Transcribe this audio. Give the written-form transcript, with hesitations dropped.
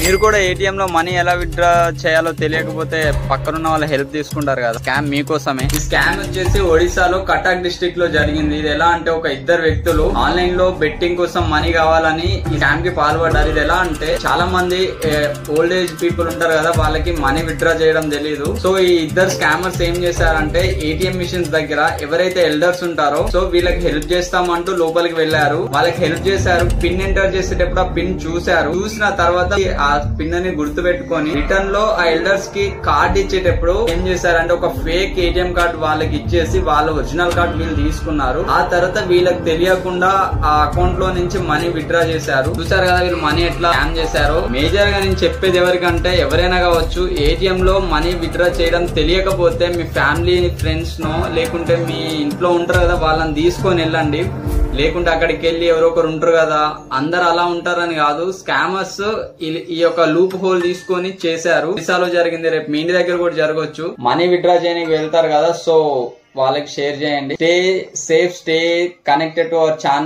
మీరు కూడా ఏటీఎం లో మనీ ఎలా విత్డ్రా చేయాలో తెలియకపోతే పక్కనున్న వాళ్ళ హెల్ప్ తీసుకుంటారు కదా, స్కామ్ మీకోసమే. ఈ స్కామ్ వచ్చేసి ఒడిశాలో కటక్ డిస్ట్రిక్ట్ లో జరిగింది. ఇది ఎలా అంటే ఒక ఇద్దరు వ్యక్తులు ఆన్లైన్ లో బెట్టింగ్ కోసం మనీ కావాలని ఈ స్కామ్ కి పాల్పడ్డారు. ఇది ఎలా అంటే చాలా మంది ఓల్డ్ ఏజ్ పీపుల్ ఉంటారు కదా, వాళ్ళకి మనీ విత్డ్రా చేయడం తెలియదు. సో ఈ ఇద్దరు స్కామర్స్ ఏం చేశారంటే ఏటీఎం మిషన్స్ దగ్గర ఎవరైతే ఎల్డర్స్ ఉంటారో సో వీళ్ళకి హెల్ప్ చేస్తామంటూ లోపలికి వెళ్లారు. వాళ్ళకి హెల్ప్ చేశారు. పిన్ ఎంటర్ చేసేటప్పుడు ఆ పిన్ చూశారు. చూసిన తర్వాత ఆ పిన్ ని గుర్తు పెట్టుకొని రిటర్న్ లో ఆ ఎల్డర్స్ కి కార్డ్ ఇచ్చేటప్పుడు ఏం చేశారంటే ఒక ఫేక్ ఏటీఎం కార్డ్ వాళ్ళకి ఇచ్చేసి వాళ్ళ ఒరిజినల్ కార్డ్ వీళ్ళు తీసుకున్నారు. ఆ తర్వాత వీళ్ళకి తెలియకుండా ఆ అకౌంట్ లో నుంచి మనీ విత్డ్రా చేశారు. చూసారు కదా వీళ్ళు మనీ ఎట్లా స్కామ్ చేశారు. మేజర్ గా నేను చెప్పేది ఎవరికంటే ఎవరైనా కావచ్చు, ఏటీఎం లో మనీ విత్డ్రా చేయడం తెలియకపోతే మీ ఫ్యామిలీ ఫ్రెండ్స్ నో లేకుంటే మీ ఇంట్లో ఉంటారు కదా వాళ్ళని తీసుకొని వెళ్ళండి. లేకుంటే అక్కడికి వెళ్ళి ఎవరో ఒకరు ఉంటారు కదా, అందరు అలా ఉంటారని కాదు. స్కామర్స్ ఈ యొక్క లూప్ హోల్ తీసుకొని చేశారు. ఒడిశాలో జరిగింది, రేపు మీ ఇంటి దగ్గర కూడా జరగవచ్చు. మనీ విత్డ్రా చేయడానికి వెళ్తారు కదా, సో వాళ్ళకి షేర్ చేయండి. Stay safe, stay connected to our channel.